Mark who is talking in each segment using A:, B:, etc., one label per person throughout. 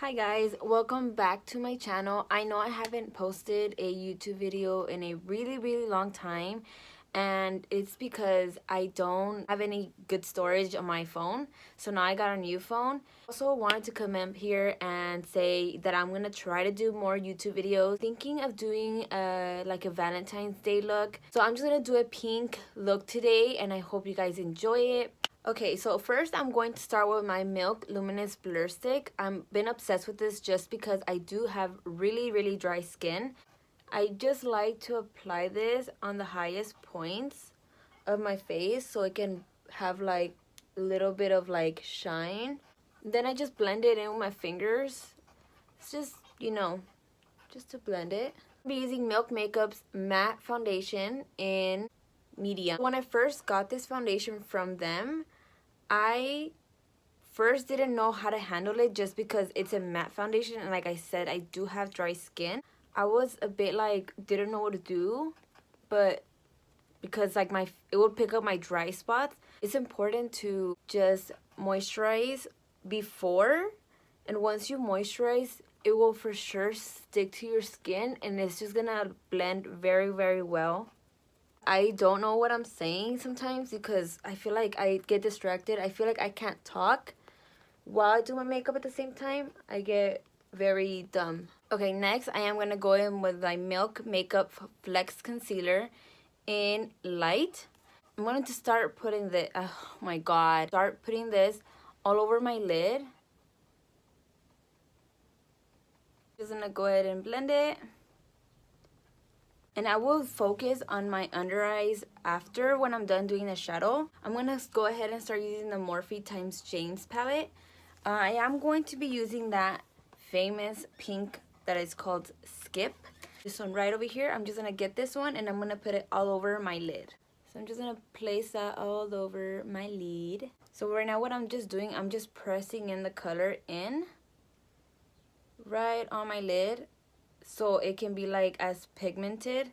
A: Hi guys, welcome back to my channel. I know I haven't posted a YouTube video in a really long time, and it's because I don't have any good storage on my phone. So now I got a new phone. Also wanted to come up here and say that I'm gonna try to do more YouTube videos. Thinking of doing like a Valentine's Day look. So I'm just gonna do a pink look today, and I hope you guys enjoy it. Okay, so first I'm going to start with my Milk Luminous Blur Stick. I've been obsessed with this just because I do have really dry skin. I just like to apply this on the highest points of my face so it can have like a little bit of like shine. Then I just blend it in with my fingers. It's just, just to blend it. I'll be using Milk Makeup's matte foundation in medium. When I first got this foundation from them, I first didn't know how to handle it just because it's a matte foundation, and like I said, I do have dry skin. I was a bit like didn't know what to do, but because like it would pick up my dry spots. It's important to just moisturize before, and once you moisturize, it will for sure stick to your skin and it's just gonna blend very well. I don't know what I'm saying sometimes because I feel like I get distracted. I feel like I can't talk while I do my makeup at the same time. I get very dumb. Okay, next I am going to go in with my Milk Makeup Flex Concealer in light. I'm going to start putting the, oh my god, start putting this all over my lid. Just going to go ahead and blend it. And I will focus on my under eyes after when I'm done doing the shadow. I'm going to go ahead and start using the Morphe x James palette. I am going to be using that famous pink that is called Skip. This one right over here. I'm just going to get this one and I'm going to put it all over my lid. So I'm just going to place that all over my lid. So right now what I'm just doing, I'm just pressing in the color in right on my lid, so it can be like as pigmented.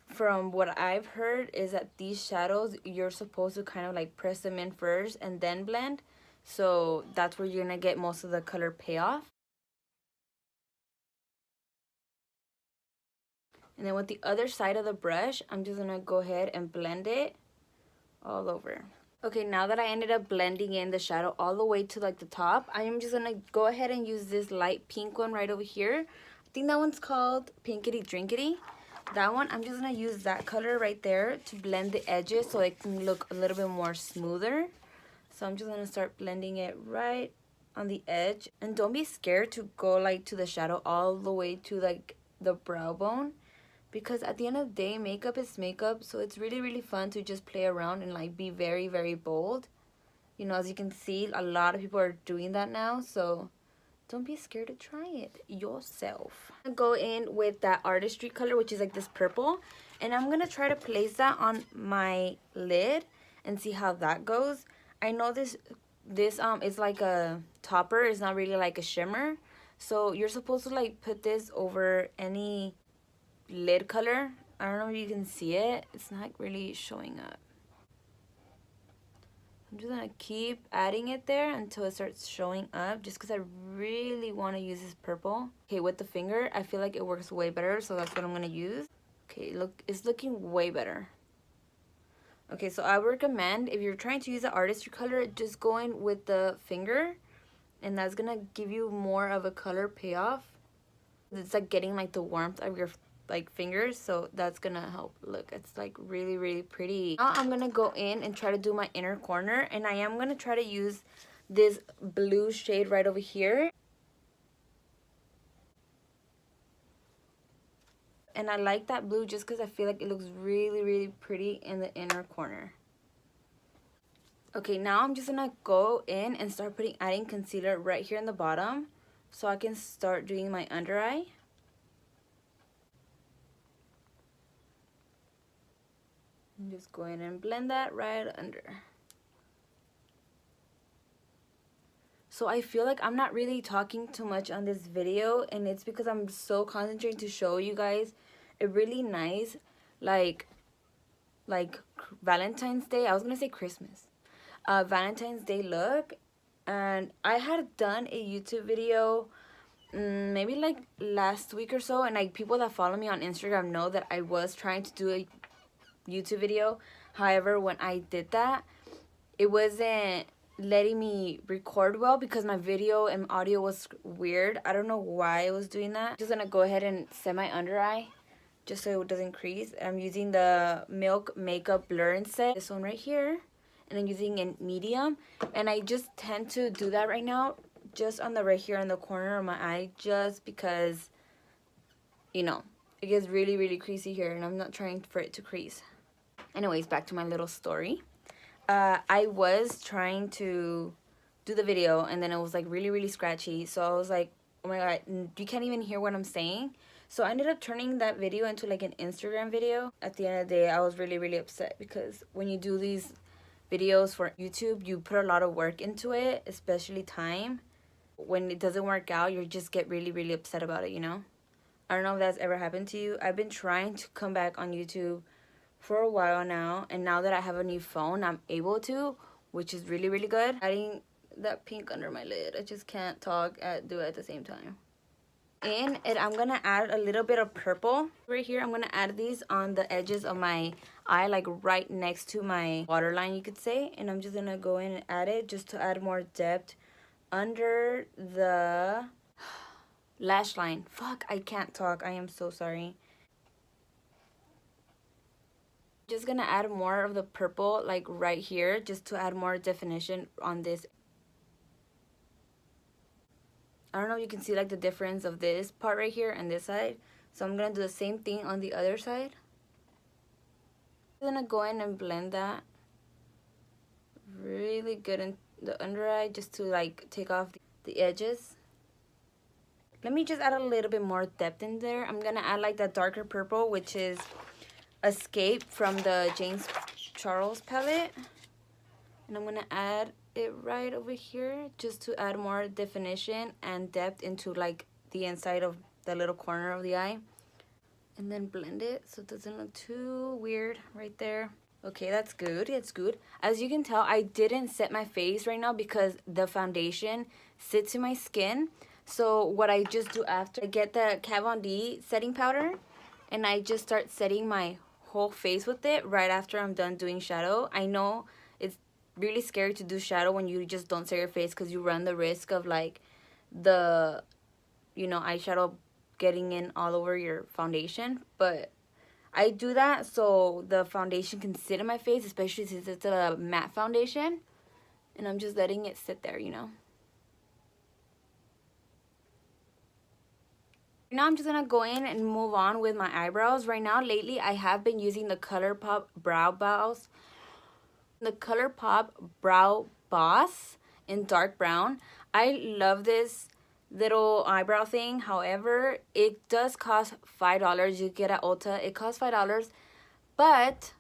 A: From what I've heard is that these shadows, you're supposed to kind of like press them in first and then blend, so that's where you're gonna get most of the color payoff. And then with the other side of the brush, I'm just gonna go ahead and blend it all over. Okay, now that I ended up blending in the shadow all the way to like the top, I am just gonna go ahead and use this light pink one right over here. I think that one's called Pinkity Drinkity. That one, I'm just gonna use that color right there to blend the edges so it can look a little bit more smoother. So I'm just gonna start blending it right on the edge. And don't be scared to go like to the shadow all the way to like the brow bone, because at the end of the day, makeup is makeup, so it's really fun to just play around and like be very bold. You know, as you can see, a lot of people are doing that now, so don't be scared to try it yourself. I'm gonna go in with that Artistry color, which is like this purple, and I'm gonna try to place that on my lid and see how that goes. I know this is like a topper, it's not really like a shimmer, so you're supposed to like put this over any lid color. I don't know if you can see it, it's not really showing up. I'm just gonna keep adding it there until it starts showing up, just because I really want to use this purple. Okay, with the finger I feel like it works way better, so that's what I'm gonna use. Okay, look, it's looking way better. Okay, so I recommend, if you're trying to use the Artistry color, just go in with the finger, and that's gonna give you more of a color payoff. It's like getting like the warmth of your like fingers, so that's gonna help. Look, it's like really pretty. Now I'm gonna go in and try to do my inner corner, and I am gonna try to use this blue shade right over here. And I like that blue just because I feel like it looks really pretty in the inner corner. Okay, now I'm just gonna go in and start adding concealer right here in the bottom, so I can start doing my under eye. I'm just going and blend that right under. So I feel like I'm not really talking too much on this video, and it's because I'm so concentrating to show you guys a really nice like Valentine's Day, I was gonna say Christmas, Valentine's Day look. And I had done a YouTube video maybe like last week or so, and like people that follow me on Instagram know that I was trying to do a YouTube video. However, when I did that, it wasn't letting me record well because my video and audio was weird. I don't know why it was doing that. I'm just gonna go ahead and set my under eye just so it doesn't crease. I'm using the Milk Makeup Blur and Set, this one right here, and I'm using a medium, and I just tend to do that right now just on the right here in the corner of my eye, just because, you know, it gets really creasy here and I'm not trying for it to crease. Anyways, back to my little story. I was trying to do the video and then it was like really scratchy, so I was like, oh my god, you can't even hear what I'm saying. So I ended up turning that video into like an Instagram video. At the end of the day, I was really upset because when you do these videos for YouTube, you put a lot of work into it, especially time. When it doesn't work out, you just get really upset about it, you know? I don't know if that's ever happened to you. I've been trying to come back on YouTube for a while now, and now that I have a new phone, I'm able to, which is really good. Adding that pink under my lid. I just can't talk and do it at the same time. And I'm gonna add a little bit of purple right here. I'm gonna add these on the edges of my eye, like right next to my waterline, you could say. And I'm just gonna go in and add it just to add more depth under the lash line. Fuck, I can't talk. I am so sorry. Just gonna add more of the purple like right here just to add more definition on this. I don't know if you can see like the difference of this part right here and this side. So I'm gonna do the same thing on the other side. I'm gonna go in and blend that really good in the under eye just to like take off the edges. Let me just add a little bit more depth in there. I'm gonna add like that darker purple, which is Escape from the James Charles palette. And I'm gonna add it right over here just to add more definition and depth into like the inside of the little corner of the eye. And then blend it so it doesn't look too weird right there. Okay, that's good. It's good. As you can tell, I didn't set my face right now because the foundation sits in my skin. So what I just do after, I get the Kat Von D setting powder and I just start setting my whole face with it right after I'm done doing shadow. I know it's really scary to do shadow when you just don't set your face because you run the risk of like the, you know, eyeshadow getting in all over your foundation, but I do that so the foundation can sit in my face, especially since it's a matte foundation, and I'm just letting it sit there, you know. Now I'm just gonna go in and move on with my eyebrows. Right now, lately, I have been using the ColourPop Brow Boss. The ColourPop Brow Boss in dark brown. I love this little eyebrow thing. However, it does cost $5. You get at Ulta. It costs $5, but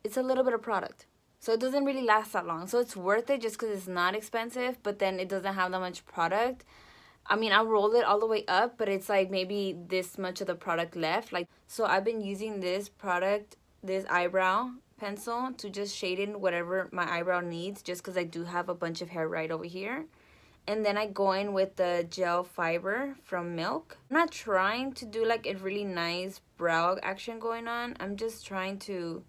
A: it's a little bit of product. So it doesn't really last that long. So it's worth it just because it's not expensive, but then it doesn't have that much product. I mean, I rolled it all the way up, but it's like maybe this much of the product left. Like, so I've been using this product, this eyebrow pencil, to just shade in whatever my eyebrow needs, just because I do have a bunch of hair right over here. And then I go in with the gel fiber from Milk. I'm not trying to do like a really nice brow action going on. I'm just trying to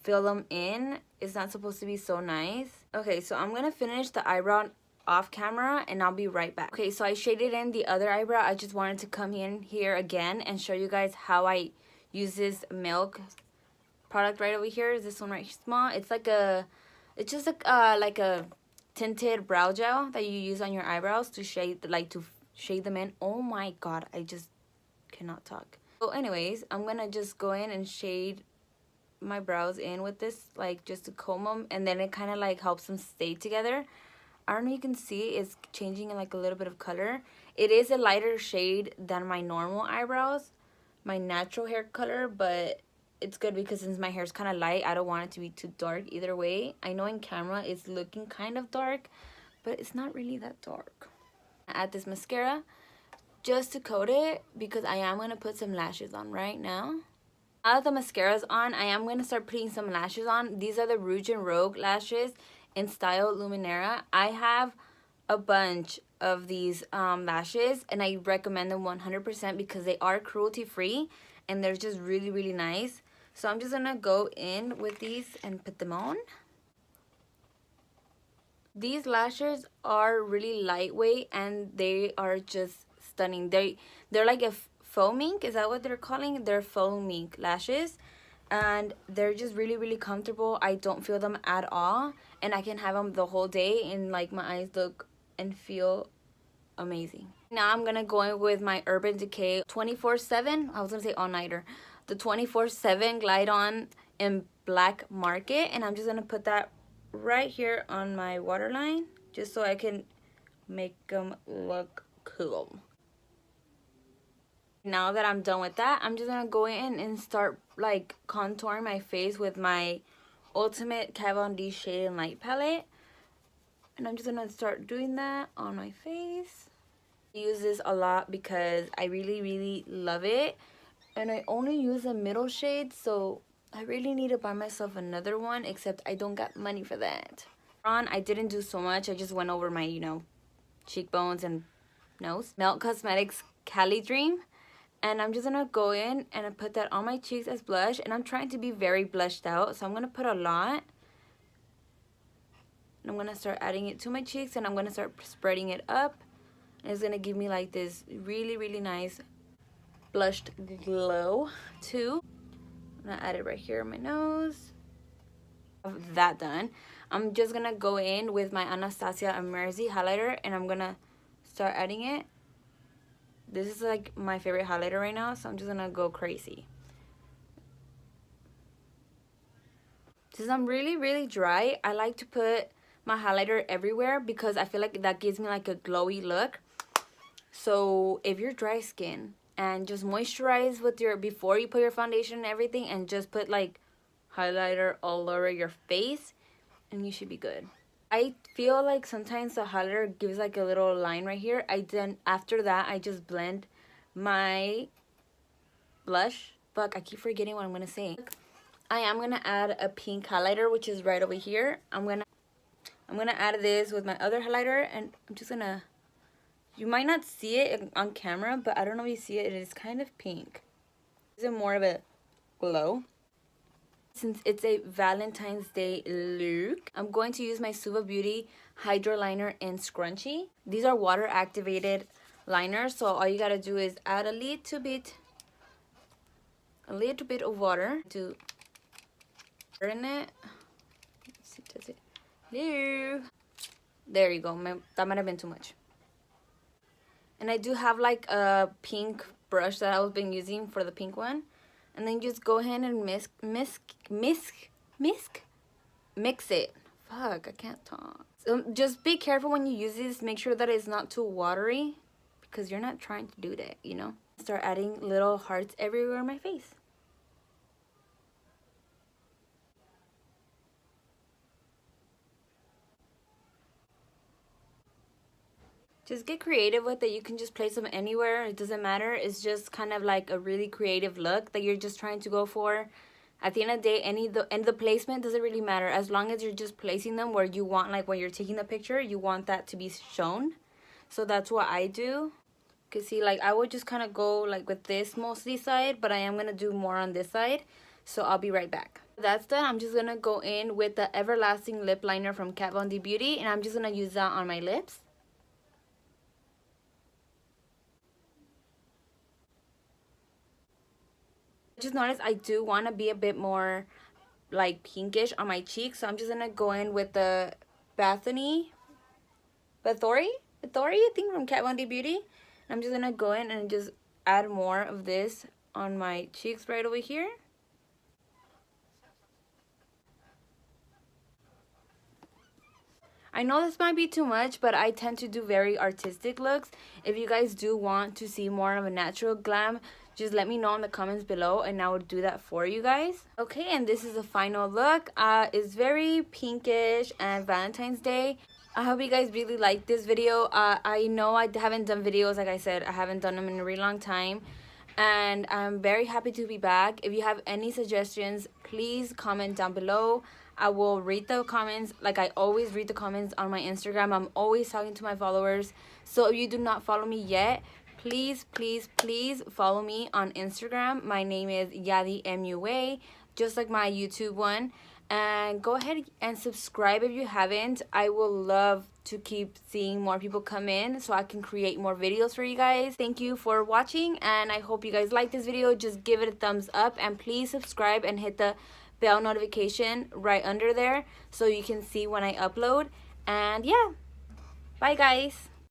A: fill them in. It's not supposed to be so nice. Okay, so I'm gonna finish the eyebrow off camera and I'll be right back. Okay, so I shaded in the other eyebrow. I just wanted to come in here again and show you guys how I use this Milk product right over here. Is this one right small? It's like a, it's just like a tinted brow gel that you use on your eyebrows to shade, like to shade them in. Oh my god, I just cannot talk. So anyways, I'm gonna just go in and shade my brows in with this, like just to comb them, and then it kind of like helps them stay together. I don't know if you can see, it's changing in like a little bit of color. It is a lighter shade than my normal eyebrows, my natural hair color, but it's good because since my hair is kind of light, I don't want it to be too dark either way. I know in camera it's looking kind of dark, but it's not really that dark. I add this mascara just to coat it because I am going to put some lashes on right now. Now that the mascara's on, I am going to start putting some lashes on. These are the Rouge and Rogue lashes in Style Luminera. I have a bunch of these lashes, and I recommend them 100% because they are cruelty free and they're just really, really nice. So I'm just gonna go in with these and put them on. These lashes are really lightweight and they are just stunning. They're like a faux mink, is that what they're calling? They're faux mink lashes, and they're just really, really comfortable. I don't feel them at all, and I can have them the whole day and like my eyes look and feel amazing. Now I'm gonna go in with my Urban Decay 24/7, I was gonna say all-nighter, the 24/7 Glide On in Black Market, and I'm just gonna put that right here on my waterline just so I can make them look cool. Now that I'm done with that, I'm just gonna go in and start like contouring my face with my Ultimate Kat Von D Shade and Light palette, and I'm just gonna start doing that on my face. I use this a lot because I really, really love it, and I only use the middle shade, so I really need to buy myself another one, except I don't got money for that. I didn't do so much. I just went over my, you know, cheekbones and nose. Melt Cosmetics Cali Dream. And I'm just going to go in and I put that on my cheeks as blush. And I'm trying to be very blushed out, so I'm going to put a lot. And I'm going to start adding it to my cheeks, and I'm going to start spreading it up. And it's going to give me like this really, really nice blushed glow too. I'm gonna add it right here on my nose. Have that done. I'm just gonna go in with my Anastasia Emerzi highlighter, and I'm gonna start adding it. This is like my favorite highlighter right now, so I'm just gonna go crazy. Since I'm really, really dry, I like to put my highlighter everywhere because I feel like that gives me like a glowy look. So if you're dry skin, and just moisturize with your, before you put your foundation and everything, and just put like highlighter all over your face, and you should be good. I feel like sometimes the highlighter gives like a little line right here. After that I just blend my blush. Fuck, I keep forgetting what I'm gonna say. I am gonna add a pink highlighter, which is right over here. I'm gonna add this with my other highlighter, and I'm just gonna, you might not see it on camera, but I don't know if you see it. It is kind of pink. Is it more of a glow? Since it's a Valentine's Day look, I'm going to use my Suva Beauty Hydro Liner in Scrunchie. These are water activated liners, so all you gotta do is add a little bit of water to in it. Let's see, does it? There you go. That might have been too much. And I do have like a pink brush that I've been using for the pink one. And then just go ahead and mix it. Fuck, I can't talk. So just be careful when you use this. Make sure that it's not too watery, because you're not trying to do that, you know. Start adding little hearts everywhere on my face. Just get creative with it. You can just place them anywhere. It doesn't matter. It's just kind of like a really creative look that you're just trying to go for. At the end of the day, the placement doesn't really matter. As long as you're just placing them where you want, like when you're taking the picture, you want that to be shown. So that's what I do. Because see, like I would just kind of go like with this mostly side, but I am going to do more on this side. So I'll be right back. That's done. I'm just going to go in with the Everlasting Lip Liner from Kat Von D Beauty. And I'm just going to use that on my lips. Just noticed I do want to be a bit more like pinkish on my cheeks, so I'm just gonna go in with the Bathory, I think, from Kat Von D Beauty. And I'm just gonna go in and just add more of this on my cheeks right over here. I know this might be too much, but I tend to do very artistic looks. If you guys do want to see more of a natural glam, just let me know in the comments below and I will do that for you guys. Okay, and this is the final look. It's very pinkish and Valentine's Day. I hope you guys really like this video. I know I haven't done videos, like I said, I haven't done them in a really long time. And I'm very happy to be back. If you have any suggestions, please comment down below. I will read the comments. Like, I always read the comments on my Instagram. I'm always talking to my followers. So if you do not follow me yet, please, please, please follow me on Instagram. My name is Yadi MUA, just like my YouTube one. And go ahead and subscribe if you haven't. I will love to keep seeing more people come in so I can create more videos for you guys. Thank you for watching, and I hope you guys like this video. Just give it a thumbs up, and please subscribe and hit the bell notification right under there so you can see when I upload. And yeah, bye guys.